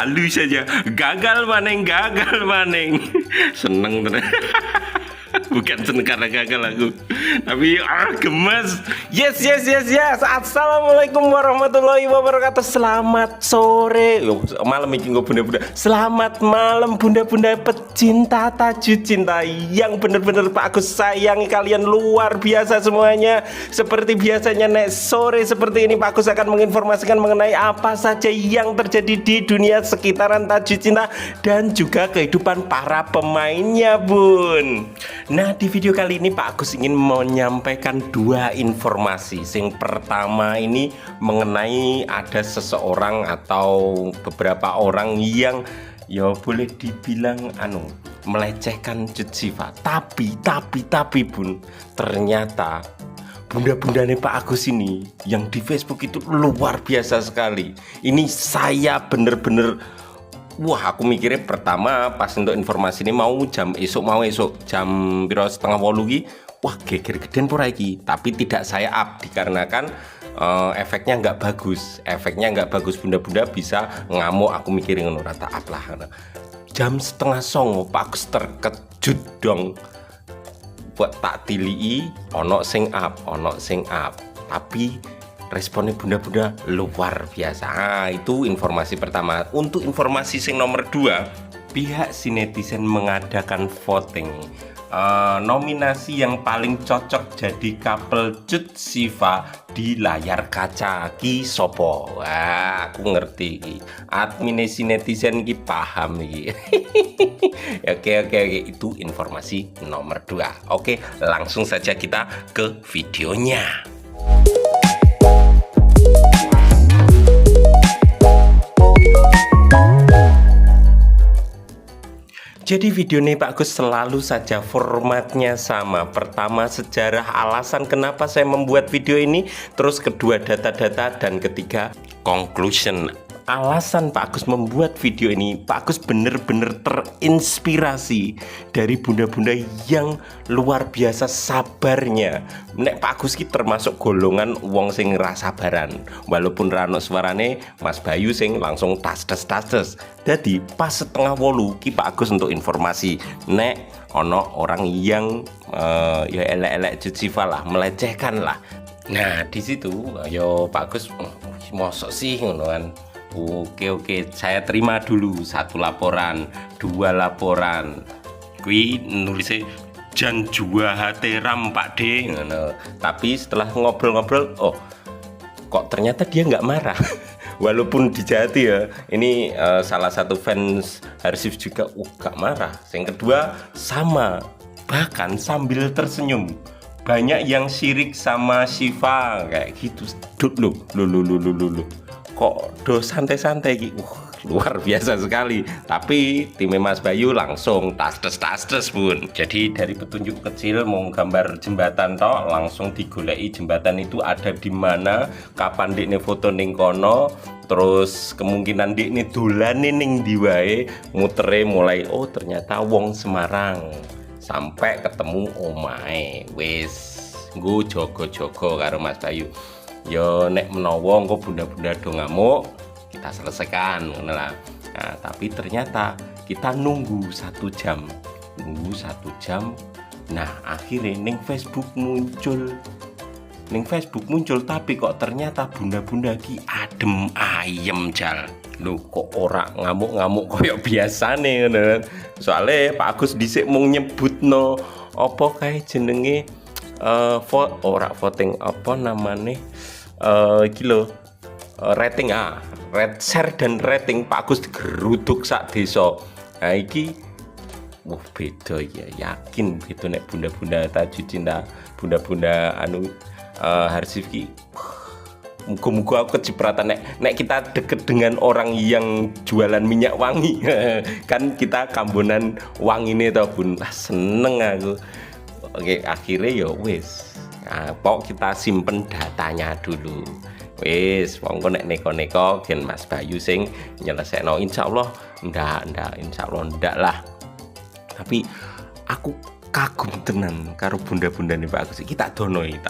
halu saja. Gagal maning. Seneng tenan. Bukan seneng karena gagal aku, tapi gemes. Yes. Assalamualaikum warahmatullahi wabarakatuh. Selamat sore. Malam ini gue bunda-bunda. Selamat malam bunda-bunda pecinta tajud cinta yang bener-bener Pak Agus sayangi kalian luar biasa semuanya. Seperti biasanya nek sore seperti ini Pak Agus akan menginformasikan mengenai apa saja yang terjadi di dunia sekitaran tajud cinta dan juga kehidupan para pemainnya, Bun. Nah, di video kali ini Pak Agus ingin menyampaikan dua informasi. Yang pertama ini mengenai ada seseorang atau beberapa orang yang ya boleh dibilang melecehkan Cut Siva. Tapi Bun, ternyata bunda-bundanya Pak Agus ini yang di Facebook itu luar biasa sekali. Ini saya bener-bener wah, aku mikirnya pertama pas untuk informasi ini mau esok jam piro setengah 8 wah geger geden pura iki, tapi tidak saya up dikarenakan efeknya nggak bagus bunda-bunda bisa ngamuk. Aku mikirin ngono rata up lah. Jam setengah 9 Pak Agus terkejut dong buat tak tilii ono sing up tapi responnya bunda-bunda luar biasa. Itu informasi pertama. Untuk informasi sing nomor 2, pihak si netizen mengadakan voting nominasi yang paling cocok jadi couple Cut Siva di layar kaca ki sopo. Wah, aku ngerti. Admin si netizen ki paham iki. Oke, itu informasi nomor 2. Oke, langsung saja kita ke videonya. Jadi video ini Pak Agus selalu saja formatnya sama. Pertama sejarah alasan kenapa saya membuat video ini, terus kedua data-data, dan ketiga conclusion. Alasan Pak Agus membuat video ini, Pak Agus bener-bener terinspirasi dari bunda-bunda yang luar biasa sabarnya. Nek Pak Agus ki termasuk golongan wong sing rasabaran. Walaupun rano suarane Mas Bayu sing langsung tas. Jadi pas setengah 8 ki Pak Agus untuk informasi nek ono orang yang ya elek-elek Cut Siva lah, melecehkan lah. Nah di situ yo Pak Agus mosok sih ngono kan. Oke, saya terima dulu 1 laporan, 2 laporan. Kui nulisnya jan jua hateram Pak D. Tapi setelah ngobrol-ngobrol, kok ternyata dia nggak marah. Walaupun dijahati ya, ini salah satu fans Harsif juga gak marah. Yang kedua sama, bahkan sambil tersenyum. Banyak yang sirik sama Siva kayak gitu. Loh. Kok do santai-santai gitu, luar biasa sekali. Tapi tim Mas Bayu langsung tas Bun. Jadi dari petunjuk kecil mau gambar jembatan toh, langsung digoleki jembatan itu ada di mana, kapan dekne foto ning kono, terus kemungkinan dekne dolane ning ndi wae, mutere mulai ternyata wong Semarang sampai ketemu omahe. Wis nggo jogo-jogo karo Mas Bayu. Yo nek menawa engko bunda-bunda do ngamuk, kita selesaikan ngono lah. Nah, tapi ternyata kita nunggu 1 jam. Nah, akhirnya ning Facebook muncul, tapi kok ternyata bunda-bunda ki adem ayem jal. Loh, kok ora ngamuk-ngamuk koyo biasane ngono. Soale Pak Agus dhisik mung nyebutno apa kae jenenge voting apa namanya rating share dan rating Pak Agus digeruduk sak desa. Nah iki beda ya, yakin gitu nek bunda-bunda tajud cinta, bunda-bunda Harsif ki. Muga-muga aku kecipratan nek kita deket dengan orang yang jualan minyak wangi. Kan kita kambonan wangi ini tau Bun. Seneng aku. Oke, akhirnya ya wis. Pok kita simpen datanya dulu. Wis, monggo nek neko-neko gen Mas Bayu sing nyelesekno. Insyaallah ndak lah. Tapi aku kagum tenan karo bunda-bundane Pak Agus iki. Tak donoi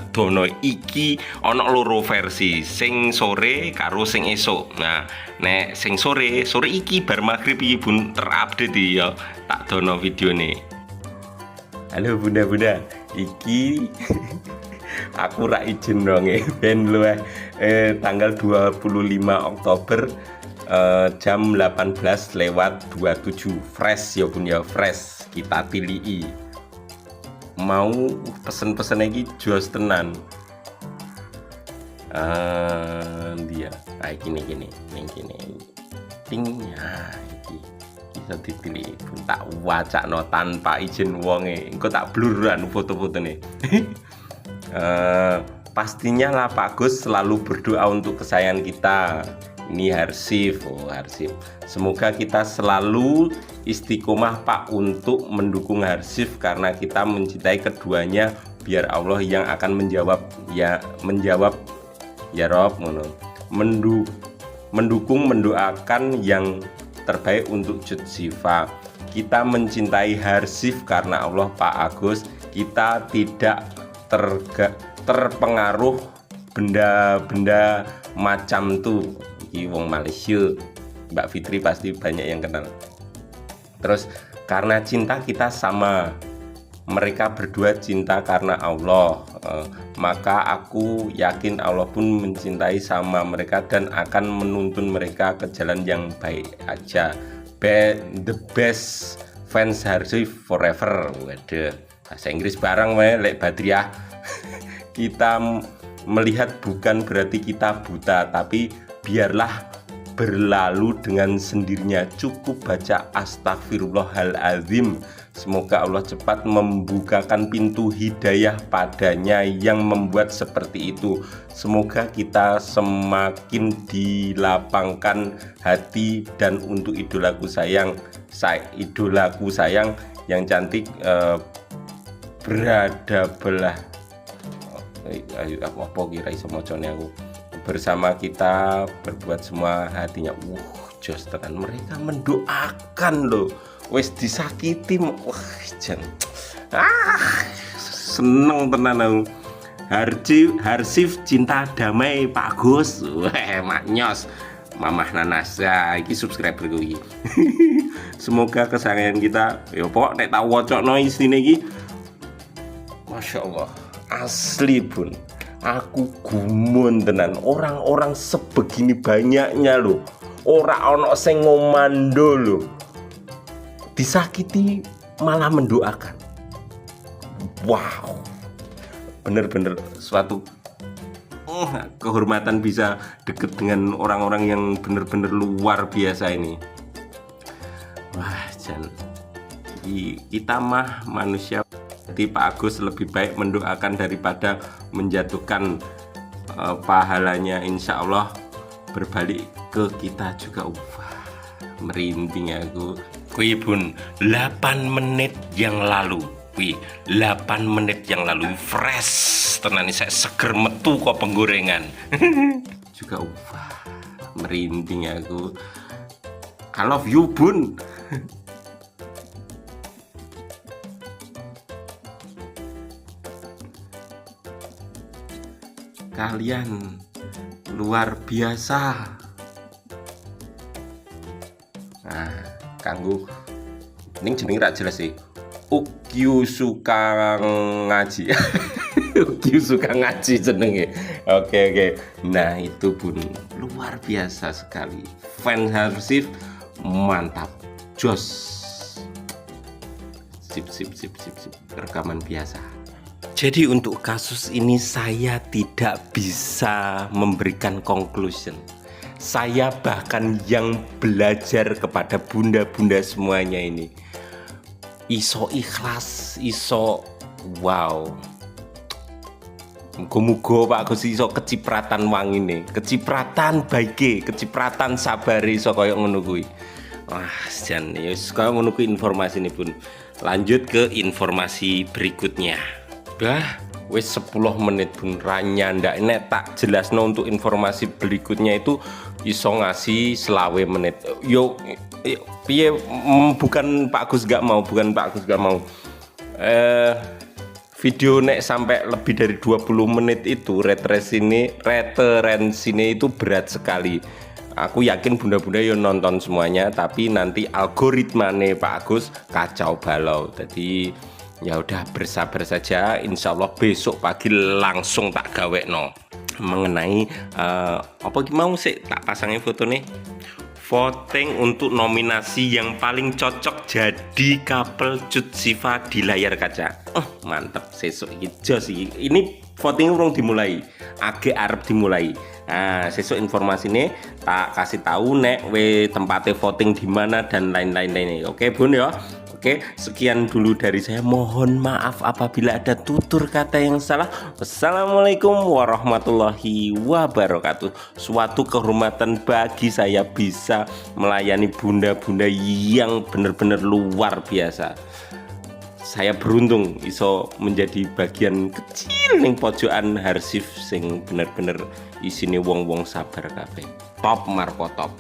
iki ana loro versi, sing sore karo sing esuk. Nah, nek sing sore iki bar maghrib iki Bun terupdate ya. Tak dono videone. Halo bunda-bunda, iki aku ra izin dong ben luwih tanggal 25 Oktober jam 18:27 fresh ya Bun ya, fresh kita pilih mau pesen-pesen lagi jos tenan. Dia gini ting ya iki bisa dipilih Bun, tak wacakno tanpa izin wonge, engko tak bluran foto-fotone. Pastinya lah Pak Agus selalu berdoa untuk kesayangan kita. Ini Harsif, Harsif. Semoga kita selalu istiqomah Pak untuk mendukung Harsif karena kita mencintai keduanya. Biar Allah yang akan menjawab ya Rob, mendukung mendoakan yang terbaik untuk Cut Siva. Kita mencintai Harsif karena Allah Pak Agus. Kita tidak terpengaruh benda-benda macam tuh. Iki wong Malaysia, Mbak Fitri pasti banyak yang kenal. Terus karena cinta kita sama, mereka berdua cinta karena Allah, maka aku yakin Allah pun mencintai sama mereka dan akan menuntun mereka ke jalan yang baik aja. The best fans Harsif forever. Waduh, bahasa Inggris barang wae lek Badriah. Kita melihat bukan berarti kita buta, tapi biarlah berlalu dengan sendirinya. Cukup baca astagfirullahaladzim. Semoga Allah cepat membukakan pintu hidayah padanya yang membuat seperti itu. Semoga kita semakin dilapangkan hati. Dan untuk idolaku sayang yang cantik berada belah apa kira iso macane aku, bersama kita berbuat semua hatinya. Jos tenan, mereka mendoakan loh, wes disakiti jan seneng tenan aku. Harsif cinta damai Pak Gus. Maknyos Mamah Nanas ya, iki subscriber gue. Semoga kesayangan kita ya pokok nek tak wocokno isine iki Masya Allah asli Bun, aku gumun tenan. Orang-orang sebegini banyaknya loh, ora ono sing ngomando loh, disakiti malah mendoakan. Wow, bener-bener suatu kehormatan bisa deket dengan orang-orang yang bener-bener luar biasa ini. Wah, kita mah manusia. Jadi Pak Agus lebih baik mendoakan daripada menjatuhkan. Pahalanya insya Allah berbalik ke kita juga. Merinding aku. Kui Bun, 8 menit yang lalu. 8 menit yang lalu fresh tenan, saya seger metu kok penggorengan. Juga merinding aku. I love you Bun. Kalian luar biasa. Nah, kanggo ning jenenge ra jelas sih. Ukyu suka ngaji. Ukyu suka ngaji jenenge. Oke. Nah, itu Bun luar biasa sekali. Fan Harsif mantap. Jos. Sip. Rekaman biasa. Jadi untuk kasus ini saya tidak bisa memberikan conclusion. Saya bahkan yang belajar kepada bunda-bunda semuanya ini, iso ikhlas, iso wow. Muga-muga Pak Gus iso kecipratan wangine, kecipratan baike, kecipratan sabare iso kaya ngono kuwi. Wah, jan ya kaya ngono kuwi informasi ini Bun. Lanjut ke informasi berikutnya. Wes 10 menit Bun, ranyanda nek tak jelasno untuk informasi berikutnya itu iso ngasih selawe menit. Yo piye bukan Pak Gus gak mau, video nek sampai lebih dari 20 menit itu referensinya itu berat sekali. Aku yakin bunda-bunda yo nonton semuanya, tapi nanti algoritmane Pak Agus kacau balau. Jadi ya udah bersabar saja, insya Allah besok pagi langsung tak gawe no. Mengenai apa mau sih tak pasangin foto nih, voting untuk nominasi yang paling cocok jadi couple Cut Siva di layar kaca. Mantep, sesuk iki sih. Ini voting urung dimulai, agak arep dimulai. Nah, sesuk informasi ini tak kasih tahu nek tempatnya voting di mana dan lain-lain. Oke, Bun ya. Oke, sekian dulu dari saya. Mohon maaf apabila ada tutur kata yang salah. Wassalamualaikum warahmatullahi wabarakatuh. Suatu kehormatan bagi saya bisa melayani bunda-bunda yang benar-benar luar biasa. Saya beruntung iso menjadi bagian kecil ning pojokan arsip sing bener-bener isine wong-wong sabar kabeh. Top Marco top.